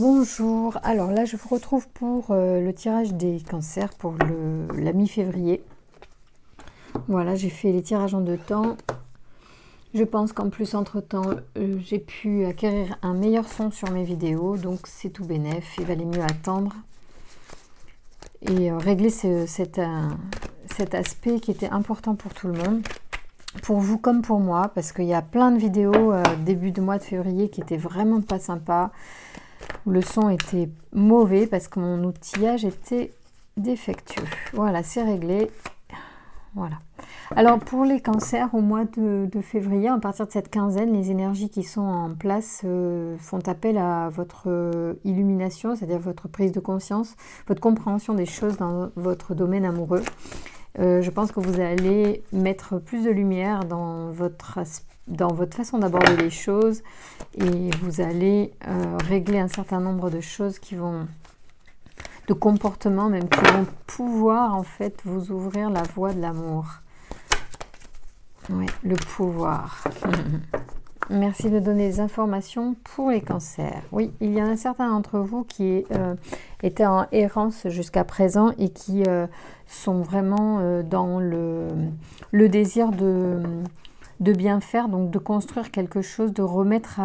Bonjour, alors là je vous retrouve pour le tirage des cancers pour la mi-février. Voilà, j'ai fait les tirages en 2 temps. Je pense qu'en plus entre-temps j'ai pu acquérir un meilleur son sur mes vidéos, donc c'est tout bénef, il valait mieux attendre et régler cet aspect qui était important pour tout le monde. Pour vous comme pour moi, parce qu'il y a plein de vidéos début de mois de février qui étaient vraiment pas sympas, où le son était mauvais parce que mon outillage était défectueux. Voilà, c'est réglé. Voilà. Alors pour les cancers, au mois de février, à partir de cette quinzaine, les énergies qui sont en place font appel à votre illumination, c'est-à-dire votre prise de conscience, votre compréhension des choses dans votre domaine amoureux. Je pense que vous allez mettre plus de lumière dans votre façon d'aborder les choses et vous allez régler un certain nombre de choses de comportements même qui vont pouvoir en fait vous ouvrir la voie de l'amour. Oui, le pouvoir. Merci de donner des informations pour les cancers. Oui, il y en a certains d'entre vous qui étaient en errance jusqu'à présent et qui sont vraiment dans le désir de bien faire, donc de construire quelque chose, de remettre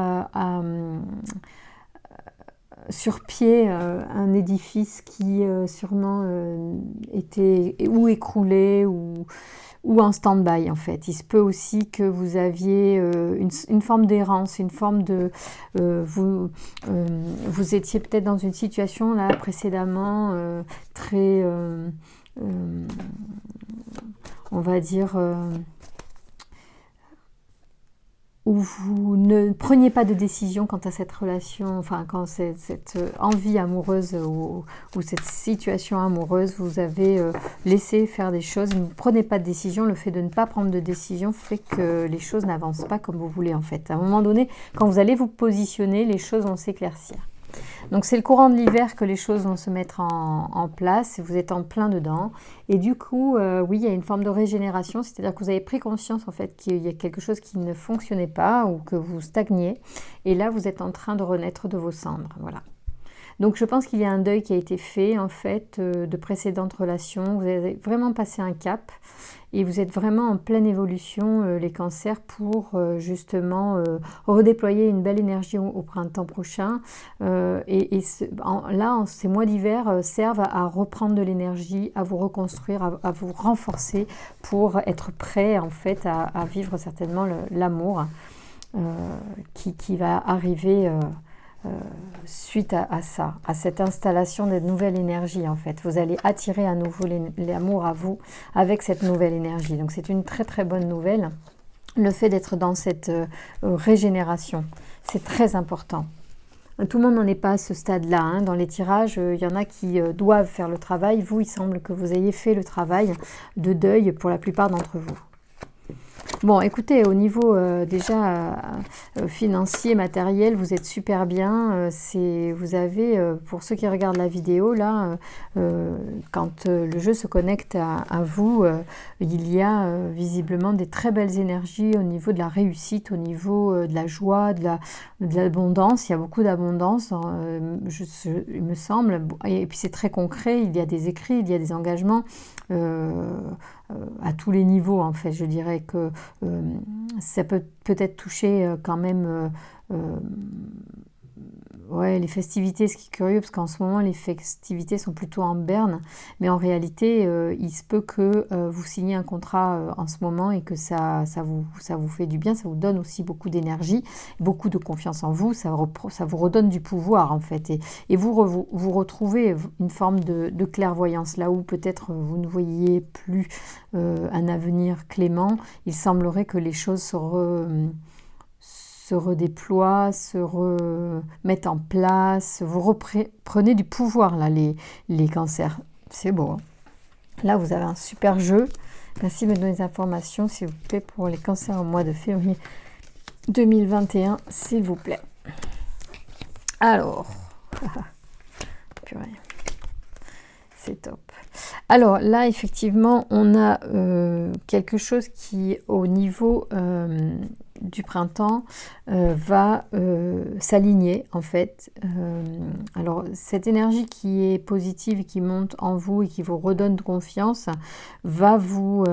sur pied un édifice qui sûrement était ou écroulé ou en stand-by en fait. Il se peut aussi que vous aviez une forme d'errance, une forme de... vous étiez peut-être dans une situation là précédemment très... on va dire... où vous ne preniez pas de décision quant à cette relation, enfin quand cette envie amoureuse ou cette situation amoureuse, vous avez laissé faire des choses, vous ne prenez pas de décision. Le fait de ne pas prendre de décision fait que les choses n'avancent pas comme vous voulez en fait. À un moment donné, quand vous allez vous positionner, les choses vont s'éclaircir. Donc c'est le courant de l'hiver que les choses vont se mettre en place, et vous êtes en plein dedans. Et du coup, oui, il y a une forme de régénération, c'est-à-dire que vous avez pris conscience en fait qu'il y a quelque chose qui ne fonctionnait pas ou que vous stagniez. Et là, vous êtes en train de renaître de vos cendres, voilà. Donc je pense qu'il y a un deuil qui a été fait en fait de précédentes relations. Vous avez vraiment passé un cap et vous êtes vraiment en pleine évolution les cancers pour justement redéployer une belle énergie au printemps prochain. Là, ces mois d'hiver servent à reprendre de l'énergie, à vous reconstruire, à vous renforcer pour être prêt en fait à vivre certainement l'amour qui va arriver suite à ça, à cette installation de nouvelle énergie en fait. Vous allez attirer à nouveau l'amour à vous avec cette nouvelle énergie. Donc c'est une très très bonne nouvelle, le fait d'être dans cette régénération. C'est très important. Tout le monde n'en est pas à ce stade-là. Hein. Dans les tirages, il y en a qui doivent faire le travail. Vous, il semble que vous ayez fait le travail de deuil pour la plupart d'entre vous. Bon, écoutez, au niveau déjà financier, matériel, vous êtes super bien. Vous avez, pour ceux qui regardent la vidéo, là, quand le jeu se connecte à vous, il y a visiblement des très belles énergies au niveau de la réussite, au niveau de la joie, de l'abondance. Il y a beaucoup d'abondance, il me semble. Et puis c'est très concret, il y a des écrits, il y a des engagements. À tous les niveaux en fait, je dirais que ça peut peut-être toucher quand même ouais, les festivités. Ce qui est curieux parce qu'en ce moment les festivités sont plutôt en berne, mais en réalité il se peut que vous signiez un contrat en ce moment et que ça vous fait du bien, ça vous donne aussi beaucoup d'énergie, beaucoup de confiance en vous, ça vous redonne du pouvoir en fait, et vous retrouvez une forme de clairvoyance là où peut-être vous ne voyiez plus un avenir clément. Il semblerait que les choses se redéploient, se remettent en place. Vous reprenez du pouvoir là, les cancers. C'est beau. Hein. Là, vous avez un super jeu. Merci de me donner des informations, s'il vous plaît, pour les cancers au mois de février 2021, s'il vous plaît. Alors, purée. C'est top. Alors là, effectivement, on a quelque chose qui, au niveau du printemps va s'aligner en fait. Alors cette énergie qui est positive, qui monte en vous et qui vous redonne confiance, va vous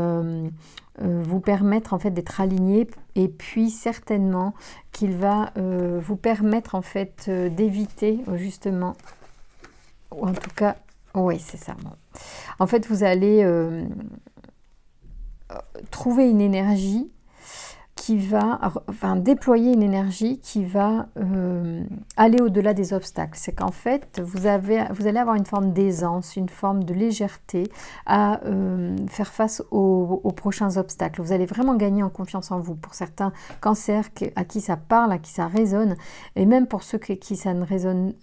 permettre en fait d'être aligné, et puis certainement qu'il va vous permettre en fait d'éviter justement, ou en tout cas, oui c'est ça. Bon. En fait vous allez trouver une énergie qui va, enfin déployer une énergie qui va aller au-delà des obstacles. C'est qu'en fait, vous allez avoir une forme d'aisance, une forme de légèreté à faire face aux prochains obstacles. Vous allez vraiment gagner en confiance en vous. Pour certains cancers à qui ça parle, à qui ça résonne, et même pour ceux qui ça ne résonne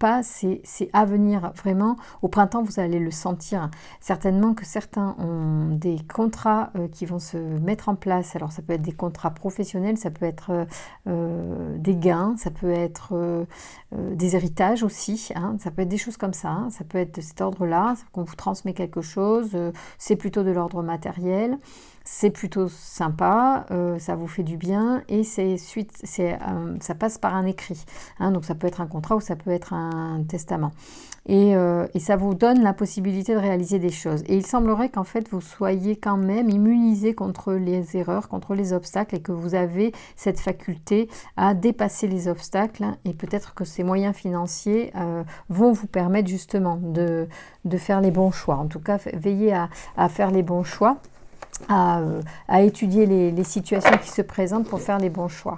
pas, c'est à venir vraiment. Au printemps, vous allez le sentir. Certainement que certains ont des contrats qui vont se mettre en place. Alors ça peut être des contrats professionnels, ça peut être des gains, ça peut être des héritages aussi, hein, ça peut être des choses comme ça, hein, ça peut être de cet ordre-là, qu'on vous transmet quelque chose, c'est plutôt de l'ordre matériel, c'est plutôt sympa, ça vous fait du bien, et ça passe par un écrit, hein, donc ça peut être un contrat ou ça peut être un testament. Et ça vous donne la possibilité de réaliser des choses. Et il semblerait qu'en fait, vous soyez quand même immunisé contre les erreurs, contre les obstacles, et que vous avez cette faculté à dépasser les obstacles, hein, et peut-être que ces moyens financiers vont vous permettre justement de faire les bons choix. En tout cas, veillez à faire les bons choix. À étudier les situations qui se présentent pour faire les bons choix.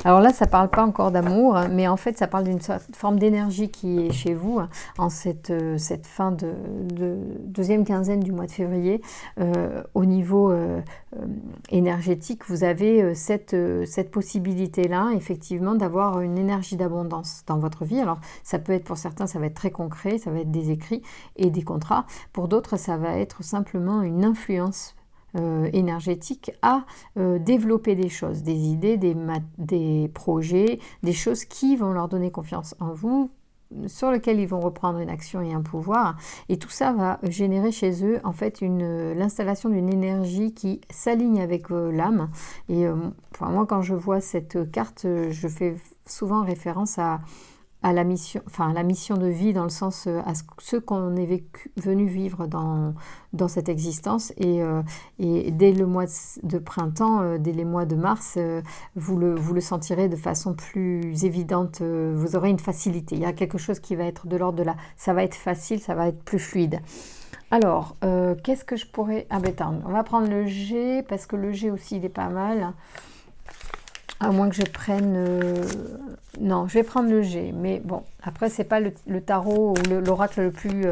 Alors là, ça ne parle pas encore d'amour, mais en fait, ça parle d'une forme d'énergie qui est chez vous en cette fin de deuxième quinzaine du mois de février. Au niveau énergétique, vous avez cette possibilité-là, effectivement, d'avoir une énergie d'abondance dans votre vie. Alors, ça peut être pour certains, ça va être très concret, ça va être des écrits et des contrats. Pour d'autres, ça va être simplement une influence énergétique à développer des choses, des idées, des projets, des choses qui vont leur donner confiance en vous, sur lequel ils vont reprendre une action et un pouvoir, et tout ça va générer chez eux en fait l'installation d'une énergie qui s'aligne avec l'âme. Et moi, quand je vois cette carte, je fais souvent référence à la mission, enfin la mission de vie, dans le sens à ce qu'on est venu vivre dans cette existence, et dès le mois de printemps, dès les mois de mars, vous le sentirez de façon plus évidente, vous aurez une facilité, il y a quelque chose qui va être de l'ordre de ça va être facile, ça va être plus fluide. Alors, qu'est-ce que je pourrais... Ah ben attends, on va prendre le G, parce que le G aussi il est pas mal. À moins que je prenne... Non, je vais prendre le G. Mais bon, après, c'est pas le tarot ou l'oracle le plus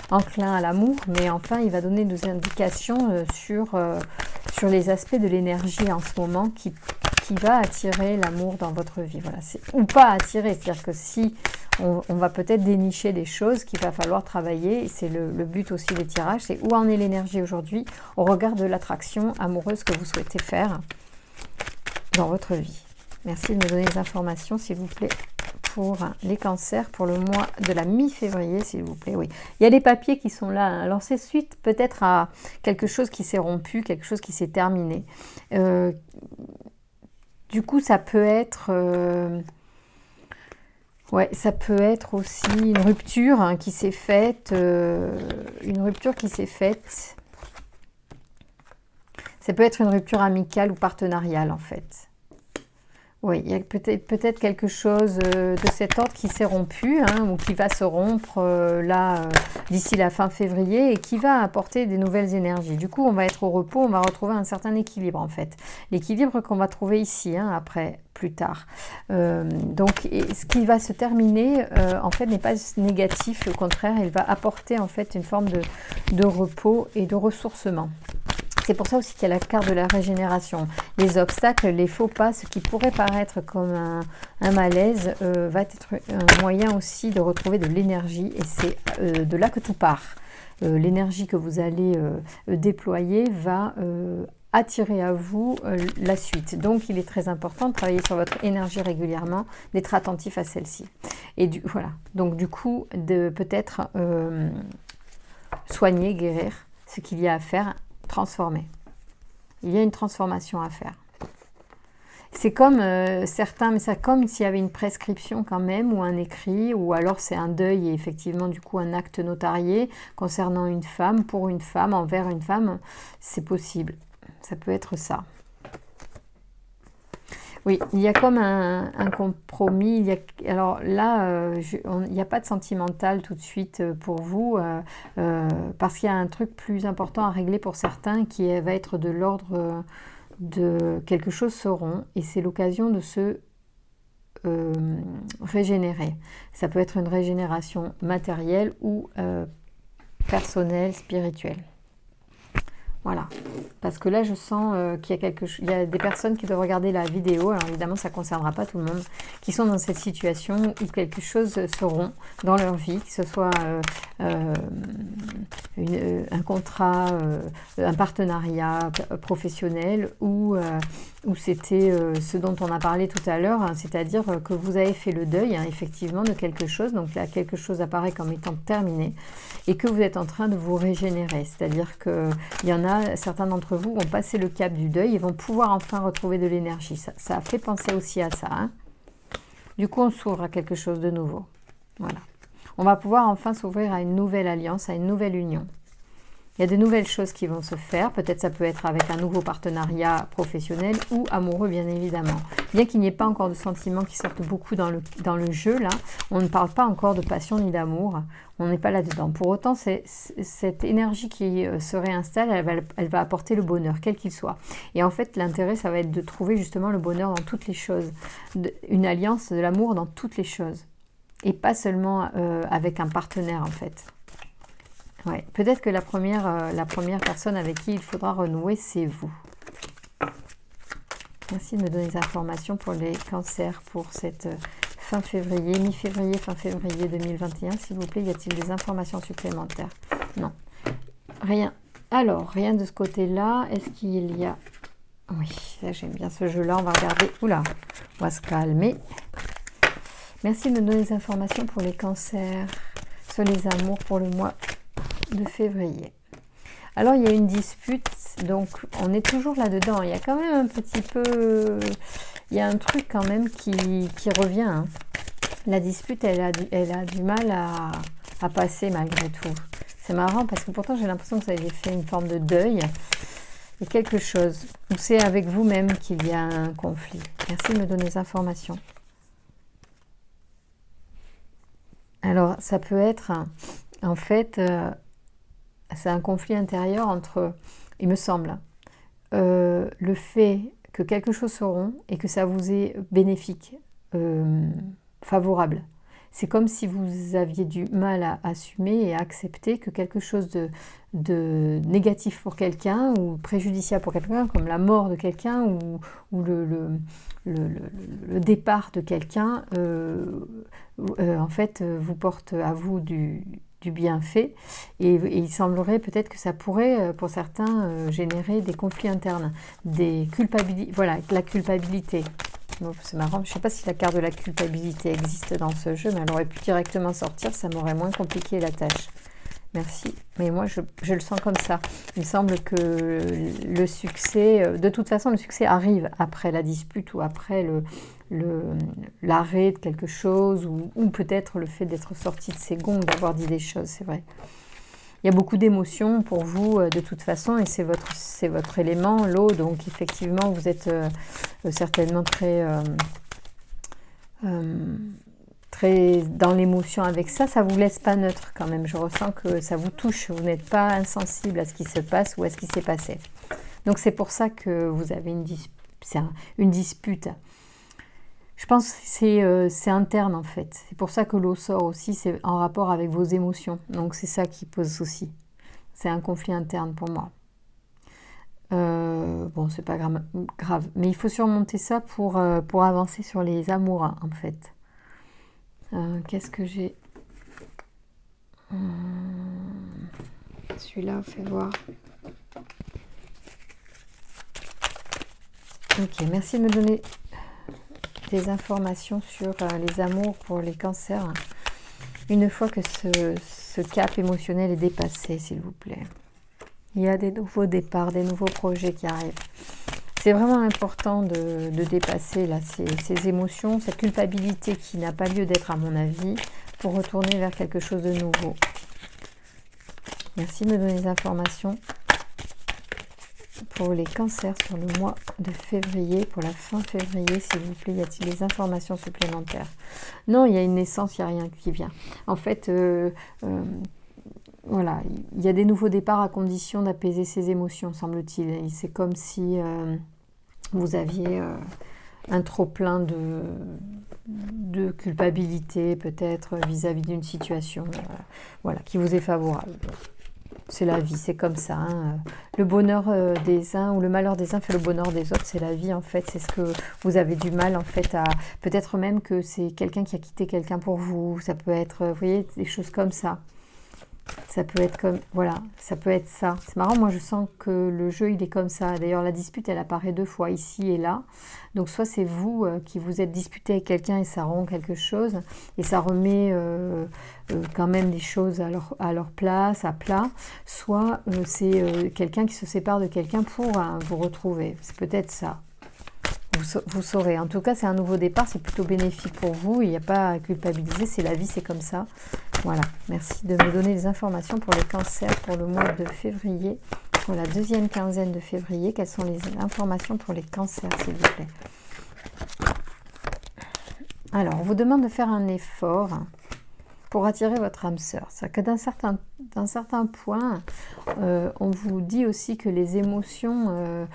enclin à l'amour. Mais enfin, il va donner des indications sur les aspects de l'énergie en ce moment qui va attirer l'amour dans votre vie. Voilà, ou pas attirer. C'est-à-dire que si on va peut-être dénicher des choses qu'il va falloir travailler. Et c'est le but aussi des tirages. C'est où en est l'énergie aujourd'hui au regard de l'attraction amoureuse que vous souhaitez faire dans votre vie. Merci de me donner les informations, s'il vous plaît, pour les cancers, pour le mois de la mi-février, s'il vous plaît. Oui, il y a des papiers qui sont là. Alors, c'est suite peut-être à quelque chose qui s'est rompu, quelque chose qui s'est terminé. Du coup, ça peut être... ouais, ça peut être aussi une rupture, hein, qui s'est faite. Une rupture qui s'est faite. Ça peut être une rupture amicale ou partenariale, en fait. Oui, il y a peut-être quelque chose de cet ordre qui s'est rompu, hein, ou qui va se rompre d'ici la fin février, et qui va apporter des nouvelles énergies. Du coup, on va être au repos, on va retrouver un certain équilibre en fait. L'équilibre qu'on va trouver ici, hein, après, plus tard. Donc, ce qui va se terminer, en fait, n'est pas négatif, au contraire, il va apporter en fait une forme de repos et de ressourcement. C'est pour ça aussi qu'il y a la carte de la régénération. Les obstacles, les faux pas, ce qui pourrait paraître comme un malaise, va être un moyen aussi de retrouver de l'énergie. Et c'est de là que tout part. L'énergie que vous allez déployer va attirer à vous la suite. Donc, il est très important de travailler sur votre énergie régulièrement, d'être attentif à celle-ci. Et voilà. Donc, du coup, de peut-être soigner, guérir ce qu'il y a à faire, transformer. Il y a une transformation à faire. C'est comme certains, mais c'est comme s'il y avait une prescription quand même, ou un écrit, ou alors c'est un deuil et effectivement du coup un acte notarié concernant une femme, pour une femme, envers une femme, c'est possible. Ça peut être ça. Oui, il y a comme un compromis. Alors là, il n'y a pas de sentimental tout de suite pour vous, parce qu'il y a un truc plus important à régler pour certains qui va être de l'ordre de quelque chose se rompt, et c'est l'occasion de se régénérer. Ça peut être une régénération matérielle ou personnelle, spirituelle. Voilà, parce que là je sens qu'il y a il y a des personnes qui doivent regarder la vidéo, alors évidemment ça ne concernera pas tout le monde, qui sont dans cette situation où quelque chose se rompt dans leur vie, que ce soit un contrat, un partenariat professionnel, ou c'était ce dont on a parlé tout à l'heure, hein, c'est-à-dire que vous avez fait le deuil, hein, effectivement, de quelque chose, donc là quelque chose apparaît comme étant terminé, et que vous êtes en train de vous régénérer, c'est-à-dire qu'il y en a, certains d'entre vous vont passer le cap du deuil et vont pouvoir enfin retrouver de l'énergie. Ça fait penser aussi à ça. Hein. Du coup, on s'ouvre à quelque chose de nouveau. Voilà. On va pouvoir enfin s'ouvrir à une nouvelle alliance, à une nouvelle union. Il y a de nouvelles choses qui vont se faire. Peut-être ça peut être avec un nouveau partenariat professionnel ou amoureux, bien évidemment. Bien qu'il n'y ait pas encore de sentiments qui sortent beaucoup dans le jeu, là, on ne parle pas encore de passion ni d'amour. On n'est pas là-dedans. Pour autant, cette énergie qui se réinstalle, elle va apporter le bonheur, quel qu'il soit. Et en fait, l'intérêt, ça va être de trouver justement le bonheur dans toutes les choses. Une alliance de l'amour dans toutes les choses. Et pas seulement avec un partenaire, en fait. Ouais. Peut-être que la première personne avec qui il faudra renouer, c'est vous. Merci de me donner des informations pour les cancers pour cette fin février, mi-février, fin février 2021. S'il vous plaît, y a-t-il des informations supplémentaires? Non. Rien. Alors, rien de ce côté-là. Est-ce qu'il y a... Oui, j'aime bien ce jeu-là. On va regarder. Oula, on va se calmer. Merci de me donner des informations pour les cancers, sur les amours pour le mois de février. Alors il y a une dispute, donc on est toujours là-dedans. Il y a quand même un petit peu, il y a un truc quand même qui revient. Hein. La dispute, elle a du mal à passer malgré tout. C'est marrant parce que pourtant j'ai l'impression que vous avez fait une forme de deuil. Il y a quelque chose, ou c'est avec vous-même qu'il y a un conflit. Merci de me donner des informations. Alors ça peut être, en fait... c'est un conflit intérieur entre, il me semble, le fait que quelque chose se rompt et que ça vous est bénéfique, favorable. C'est comme si vous aviez du mal à assumer et à accepter que quelque chose de négatif pour quelqu'un ou préjudiciable pour quelqu'un, comme la mort de quelqu'un ou le départ de quelqu'un, en fait, vous porte à vous du bienfait, et il semblerait peut-être que ça pourrait pour certains générer des conflits internes, des culpabilités, voilà, la culpabilité. Bon, c'est marrant, je ne sais pas si la carte de la culpabilité existe dans ce jeu, mais elle aurait pu directement sortir, ça m'aurait moins compliqué la tâche. Merci, mais moi je le sens comme ça. Il me semble que le succès, de toute façon le succès arrive après la dispute ou après l'arrêt de quelque chose, ou peut-être le fait d'être sorti de ses gonds, d'avoir dit des choses, c'est vrai. Il y a beaucoup d'émotions pour vous de toute façon, et c'est votre élément, l'eau, donc effectivement vous êtes certainement très dans l'émotion avec ça. Ça vous laisse pas neutre quand même, je ressens que ça vous touche, vous n'êtes pas insensible à ce qui se passe ou à ce qui s'est passé. Donc c'est pour ça que vous avez une dispute. Je pense que c'est interne en fait. C'est pour ça que l'eau sort aussi, c'est en rapport avec vos émotions. Donc c'est ça qui pose souci. C'est un conflit interne pour moi. Bon, c'est pas grave. Mais il faut surmonter ça pour avancer sur les amours en fait. Qu'est-ce que j'ai? Celui-là, fais voir. Ok, merci de me donner des informations sur les amours pour les cancers. Une fois que ce cap émotionnel est dépassé, s'il vous plaît. Il y a des nouveaux départs, des nouveaux projets qui arrivent. C'est vraiment important de dépasser là, ces émotions, cette culpabilité qui n'a pas lieu d'être à mon avis, pour retourner vers quelque chose de nouveau. Merci de me donner des informations pour les cancers sur le mois de février, pour la fin février, s'il vous plaît. Y a-t-il des informations supplémentaires? Non, il y a une naissance, il n'y a rien qui vient. En fait, voilà, il y a des nouveaux départs à condition d'apaiser ses émotions, semble-t-il. C'est comme si vous aviez un trop-plein de culpabilité, peut-être, vis-à-vis d'une situation voilà, qui vous est favorable. C'est la vie, c'est comme ça. Hein. Le bonheur des uns ou le malheur des uns fait le bonheur des autres, c'est la vie en fait. C'est ce que vous avez du mal en fait à... Peut-être même que c'est quelqu'un qui a quitté quelqu'un pour vous. Ça peut être, vous voyez, des choses comme ça. Ça peut être comme, voilà, ça peut être ça. C'est marrant, moi je sens que le jeu il est comme ça. D'ailleurs la dispute elle apparaît 2 fois, ici et là. Donc soit c'est vous qui vous êtes disputé avec quelqu'un et ça rend quelque chose. Et ça remet quand même des choses à leur place, à plat. Soit c'est quelqu'un qui se sépare de quelqu'un pour vous retrouver. C'est peut-être ça. Vous saurez. En tout cas, c'est un nouveau départ. C'est plutôt bénéfique pour vous. Il n'y a pas à culpabiliser. C'est la vie, c'est comme ça. Voilà. Merci de me donner des informations pour les cancers pour le mois de février. Pour la deuxième quinzaine de février. Quelles sont les informations pour les cancers, s'il vous plaît? Alors, on vous demande de faire un effort pour attirer votre âme sœur. C'est-à-dire que d'un certain point, on vous dit aussi que les émotions...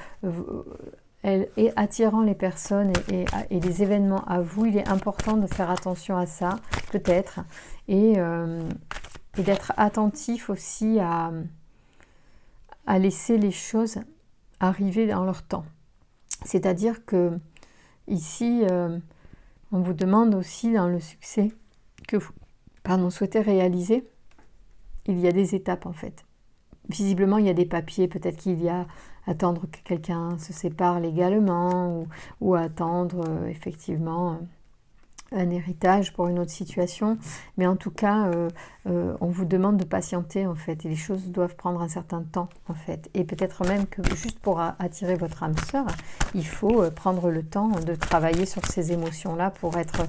et attirant les personnes et les événements à vous, il est important de faire attention à ça, peut-être, et d'être attentif aussi à laisser les choses arriver dans leur temps. C'est-à-dire que ici, on vous demande aussi dans le succès que vous souhaitez réaliser, il y a des étapes en fait. Visiblement, il y a des papiers, peut-être qu'il y a attendre que quelqu'un se sépare légalement ou attendre effectivement un héritage pour une autre situation. Mais en tout cas, on vous demande de patienter en fait. Et les choses doivent prendre un certain temps en fait. Et peut-être même que juste pour attirer votre âme sœur, il faut prendre le temps de travailler sur ces émotions-là pour être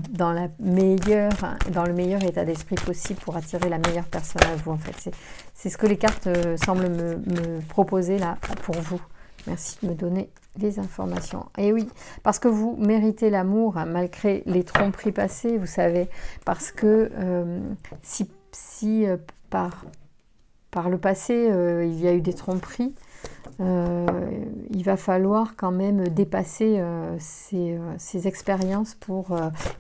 dans le meilleur état d'esprit possible pour attirer la meilleure personne à vous en fait. C'est ce que les cartes semblent me proposer là pour vous. Merci de me donner les informations. Et oui, parce que vous méritez l'amour, hein, malgré les tromperies passées, vous savez. Parce que si par le passé, il y a eu des tromperies, il va falloir quand même dépasser ces expériences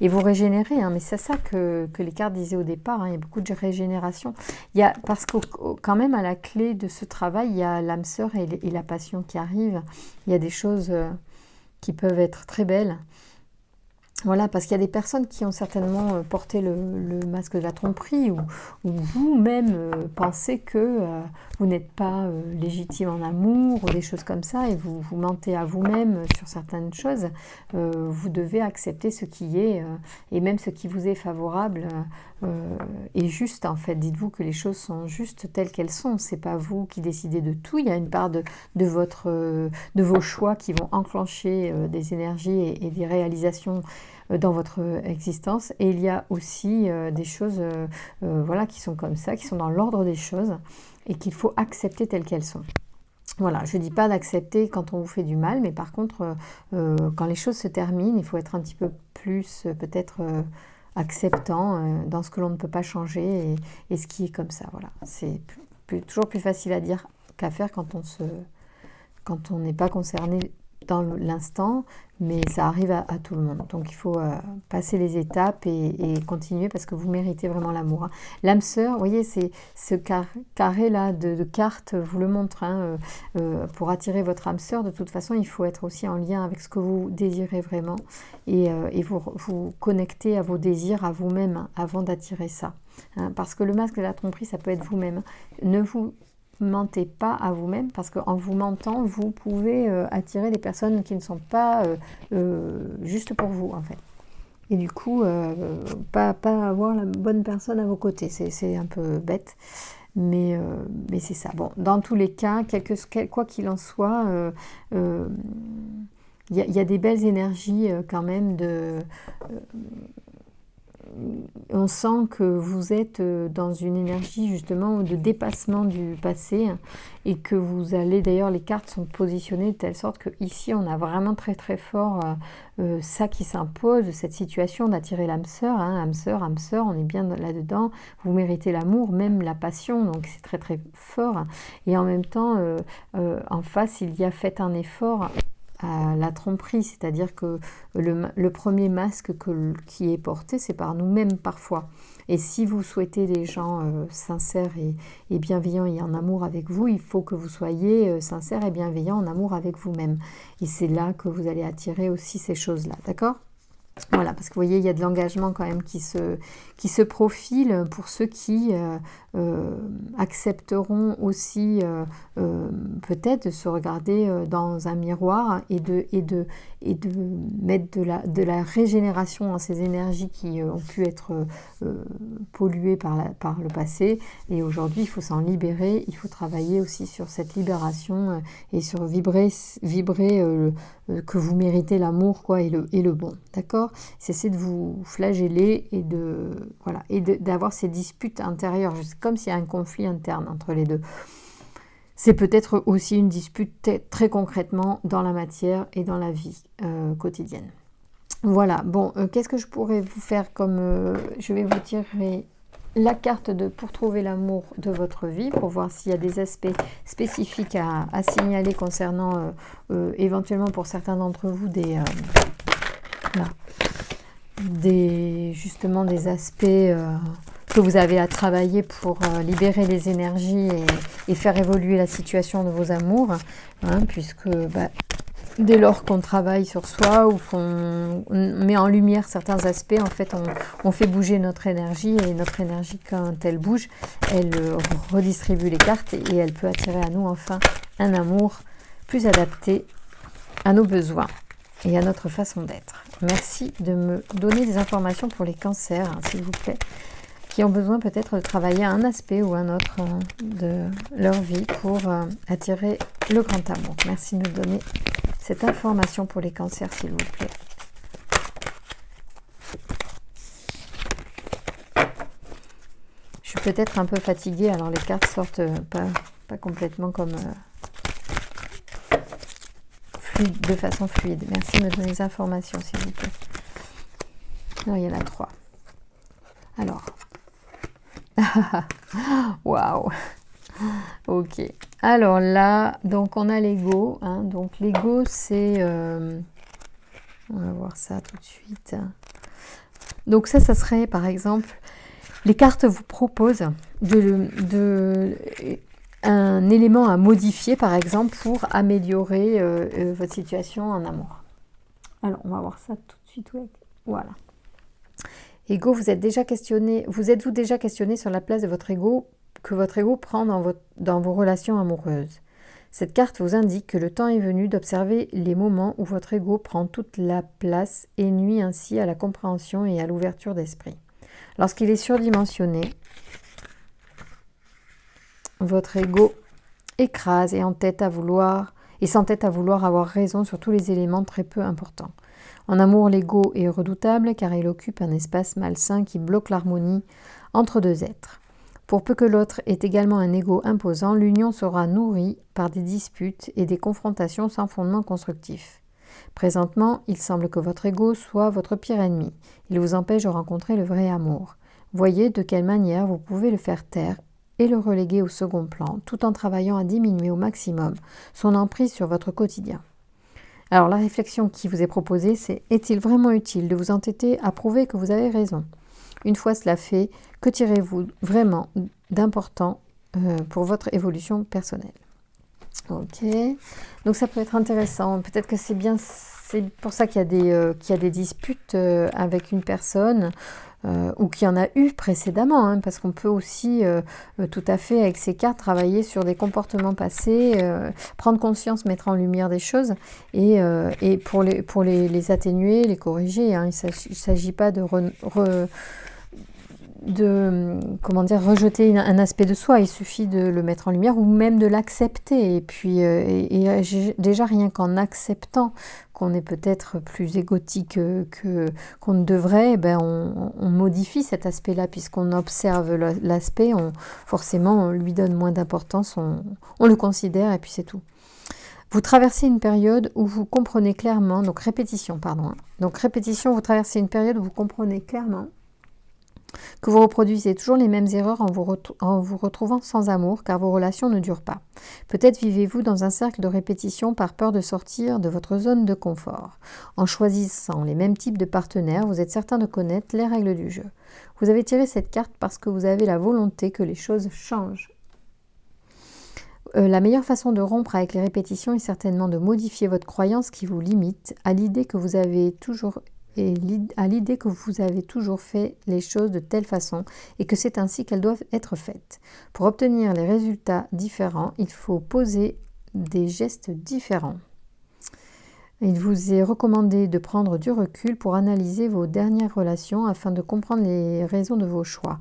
et vous régénérer. Hein, mais c'est ça que les cartes disaient au départ. Hein, il y a beaucoup de régénération. Parce que quand même, à la clé de ce travail, il y a l'âme sœur et la passion qui arrivent. Il y a des choses qui peuvent être très belles. Voilà, parce qu'il y a des personnes qui ont certainement porté le masque de la tromperie ou vous-même pensez que vous n'êtes pas légitime en amour ou des choses comme ça et vous mentez à vous-même sur certaines choses. Vous devez accepter ce qui est et même ce qui vous est favorable est juste en fait. Dites-vous que les choses sont justes telles qu'elles sont. C'est pas vous qui décidez de tout. Il y a une part de vos choix qui vont enclencher des énergies et des réalisations dans votre existence. Et il y a aussi des choses voilà, qui sont comme ça, qui sont dans l'ordre des choses et qu'il faut accepter telles qu'elles sont. Voilà, je ne dis pas d'accepter quand on vous fait du mal, mais par contre, quand les choses se terminent, il faut être un petit peu plus peut-être acceptant dans ce que l'on ne peut pas changer et ce qui est comme ça. Voilà, c'est toujours plus facile à dire qu'à faire quand on n'est pas concerné dans l'instant, mais ça arrive à tout le monde. Donc il faut passer les étapes et continuer parce que vous méritez vraiment l'amour. Hein. L'âme sœur, vous voyez, c'est ce carré-là de cartes vous le montre. Hein, pour attirer votre âme sœur, de toute façon, il faut être aussi en lien avec ce que vous désirez vraiment et vous connecter à vos désirs, à vous-même, hein, avant d'attirer ça. Hein, parce que le masque de la tromperie, ça peut être vous-même. Ne vous mentez pas à vous-même parce qu'en vous mentant, vous pouvez attirer des personnes qui ne sont pas juste pour vous en fait. Et du coup, pas avoir la bonne personne à vos côtés. C'est un peu bête. mais c'est ça. Bon, dans tous les cas, quoi qu'il en soit, il y a des belles énergies quand même on sent que vous êtes dans une énergie justement de dépassement du passé et que vous allez, d'ailleurs les cartes sont positionnées de telle sorte que ici on a vraiment très très fort ça qui s'impose, cette situation d'attirer l'âme sœur, âme sœur, on est bien là-dedans, vous méritez l'amour, même la passion, donc c'est très très fort. Et en même temps, en face, il y a fait un effort à la tromperie, c'est-à-dire que le premier masque qui est porté, c'est par nous-mêmes parfois. Et si vous souhaitez des gens sincères et bienveillants et en amour avec vous, il faut que vous soyez sincères et bienveillants en amour avec vous-même. Et c'est là que vous allez attirer aussi ces choses-là, d'accord ? Voilà, parce que vous voyez, il y a de l'engagement quand même qui se profile pour ceux qui accepteront aussi peut-être de se regarder dans un miroir et de mettre de la régénération dans ces énergies qui ont pu être polluées par le passé. Et aujourd'hui, il faut s'en libérer, il faut travailler aussi sur cette libération et sur vibrer que vous méritez l'amour quoi et le bon, d'accord ? Cessez de vous flageller et d'avoir ces disputes intérieures, comme s'il y a un conflit interne entre les deux. C'est peut-être aussi une dispute très concrètement dans la matière et dans la vie quotidienne. Voilà, bon, qu'est-ce que je pourrais vous faire comme... je vais vous tirer la carte pour trouver l'amour de votre vie, pour voir s'il y a des aspects spécifiques à signaler concernant éventuellement pour certains d'entre vous justement des aspects que vous avez à travailler pour libérer les énergies et faire évoluer la situation de vos amours, puisque dès lors qu'on travaille sur soi ou qu'on met en lumière certains aspects, en fait, on fait bouger notre énergie et notre énergie, quand elle bouge, elle redistribue les cartes et elle peut attirer à nous enfin un amour plus adapté à nos besoins et à notre façon d'être. Merci de me donner des informations pour les cancers, s'il vous plaît, qui ont besoin peut-être de travailler un aspect ou un autre de leur vie pour attirer le grand amour. Merci de me donner cette information pour les cancers, s'il vous plaît. Je suis peut-être un peu fatiguée, alors les cartes sortent pas complètement comme fluide, de façon fluide. Merci de me donner des informations, s'il vous plaît. Non, il y en a 3. Alors. Waouh. Ok. Alors là, donc on a l'ego. Donc l'ego, c'est... on va voir ça tout de suite. Donc ça serait par exemple... Les cartes vous proposent un élément à modifier, par exemple, pour améliorer votre situation en amour. Alors, on va voir ça tout de suite. Ouais. Voilà. Ego, vous êtes-vous déjà questionné sur la place de votre ego que votre ego prend dans vos relations amoureuses? Cette carte vous indique que le temps est venu d'observer les moments où votre ego prend toute la place et nuit ainsi à la compréhension et à l'ouverture d'esprit. Lorsqu'il est surdimensionné, votre ego écrase et s'entête à vouloir avoir raison sur tous les éléments très peu importants. En amour, l'ego est redoutable car il occupe un espace malsain qui bloque l'harmonie entre deux êtres. Pour peu que l'autre ait également un ego imposant, l'union sera nourrie par des disputes et des confrontations sans fondement constructif. Présentement, il semble que votre ego soit votre pire ennemi. Il vous empêche de rencontrer le vrai amour. Voyez de quelle manière vous pouvez le faire taire et le reléguer au second plan, tout en travaillant à diminuer au maximum son emprise sur votre quotidien. Alors la réflexion qui vous est proposée, c'est: est-il vraiment utile de vous entêter à prouver que vous avez raison? Une fois cela fait, que tirez-vous vraiment d'important pour votre évolution personnelle? Ok, donc ça peut être intéressant. Peut-être que c'est pour ça qu'il y a des disputes avec une personne ou qu'il y en a eu précédemment, parce qu'on peut aussi tout à fait avec ces cartes travailler sur des comportements passés, prendre conscience, mettre en lumière des choses et pour les atténuer, les corriger. Il ne s'agit pas comment dire, rejeter un aspect de soi. Il suffit de le mettre en lumière ou même de l'accepter. Et puis, déjà, rien qu'en acceptant qu'on est peut-être plus égotique qu'on ne devrait, ben on modifie cet aspect-là, puisqu'on observe l'aspect, forcément, on lui donne moins d'importance, on le considère, et puis c'est tout. Vous traversez une période où vous comprenez clairement, donc répétition, pardon. Donc répétition, vous traversez une période où vous comprenez clairement que vous reproduisez toujours les mêmes erreurs en vous retrouvant sans amour, car vos relations ne durent pas. Peut-être vivez-vous dans un cercle de répétition par peur de sortir de votre zone de confort. En choisissant les mêmes types de partenaires, vous êtes certain de connaître les règles du jeu. Vous avez tiré cette carte parce que vous avez la volonté que les choses changent. La meilleure façon de rompre avec les répétitions est certainement de modifier votre croyance qui vous limite à l'idée que vous avez toujours fait les choses de telle façon et que c'est ainsi qu'elles doivent être faites. Pour obtenir les résultats différents, il faut poser des gestes différents. Il vous est recommandé de prendre du recul pour analyser vos dernières relations afin de comprendre les raisons de vos choix.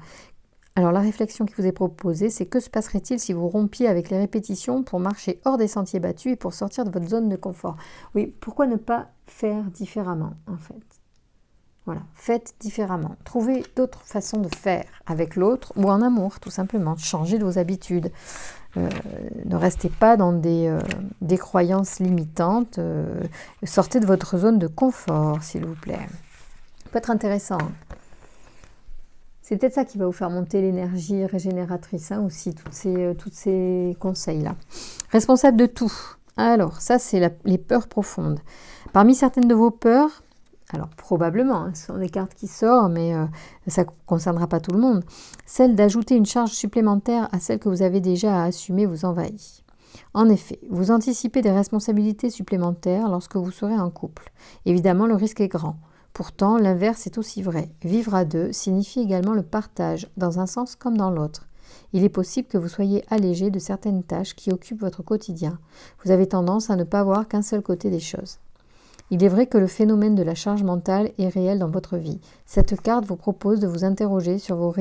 Alors la réflexion qui vous est proposée, c'est que se passerait-il si vous rompiez avec les répétitions pour marcher hors des sentiers battus et pour sortir de votre zone de confort? Oui, pourquoi ne pas faire différemment en fait? Voilà, faites différemment. Trouvez d'autres façons de faire avec l'autre ou en amour, tout simplement. Changez de vos habitudes. Ne restez pas dans des croyances limitantes. Sortez de votre zone de confort, s'il vous plaît. Ça peut être intéressant. C'est peut-être ça qui va vous faire monter l'énergie régénératrice aussi, tous ces conseils-là. Responsable de tout. Alors, ça, c'est les peurs profondes. Parmi certaines de vos peurs, alors probablement, ce sont des cartes qui sortent, mais ça ne concernera pas tout le monde, celle d'ajouter une charge supplémentaire à celle que vous avez déjà à assumer vous envahit. En effet, vous anticipez des responsabilités supplémentaires lorsque vous serez en couple. Évidemment, le risque est grand. Pourtant, l'inverse est aussi vrai. Vivre à deux signifie également le partage, dans un sens comme dans l'autre. Il est possible que vous soyez allégé de certaines tâches qui occupent votre quotidien. Vous avez tendance à ne pas voir qu'un seul côté des choses. Il est vrai que le phénomène de la charge mentale est réel dans votre vie. Cette carte vous propose de vous interroger sur vos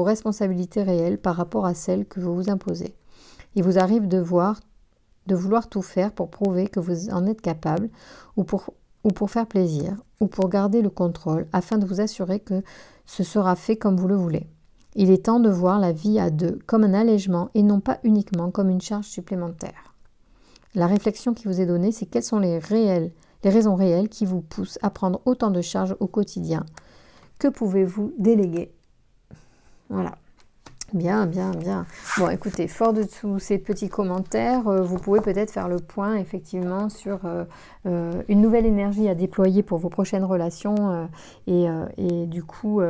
responsabilités réelles par rapport à celles que vous vous imposez. Il vous arrive de vouloir tout faire pour prouver que vous en êtes capable ou pour faire plaisir, ou pour garder le contrôle, afin de vous assurer que ce sera fait comme vous le voulez. Il est temps de voir la vie à deux comme un allègement et non pas uniquement comme une charge supplémentaire. La réflexion qui vous est donnée, c'est quelles sont les raisons réelles qui vous poussent à prendre autant de charges au quotidien. Que pouvez-vous déléguer? Voilà. Bien, bien, bien. Bon, écoutez, fort de tous ces petits commentaires, vous pouvez peut-être faire le point, effectivement, sur une nouvelle énergie à déployer pour vos prochaines relations et du coup,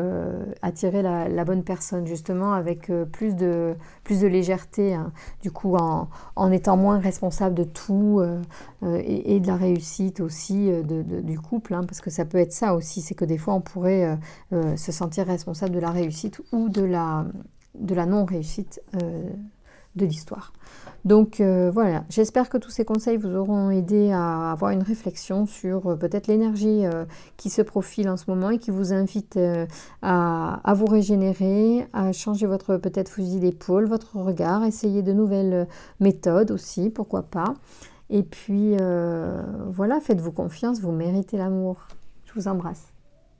attirer la bonne personne, justement, avec plus de légèreté, hein. Du coup, en étant moins responsable de tout et de la réussite aussi du couple, hein, parce que ça peut être ça aussi, c'est que des fois, on pourrait se sentir responsable de la réussite ou de la non-réussite de l'histoire. Donc voilà, j'espère que tous ces conseils vous auront aidé à avoir une réflexion sur peut-être l'énergie qui se profile en ce moment et qui vous invite à vous régénérer, à changer votre peut-être fusil d'épaule, votre regard, essayer de nouvelles méthodes aussi, pourquoi pas. Et puis voilà, faites-vous confiance, vous méritez l'amour. Je vous embrasse.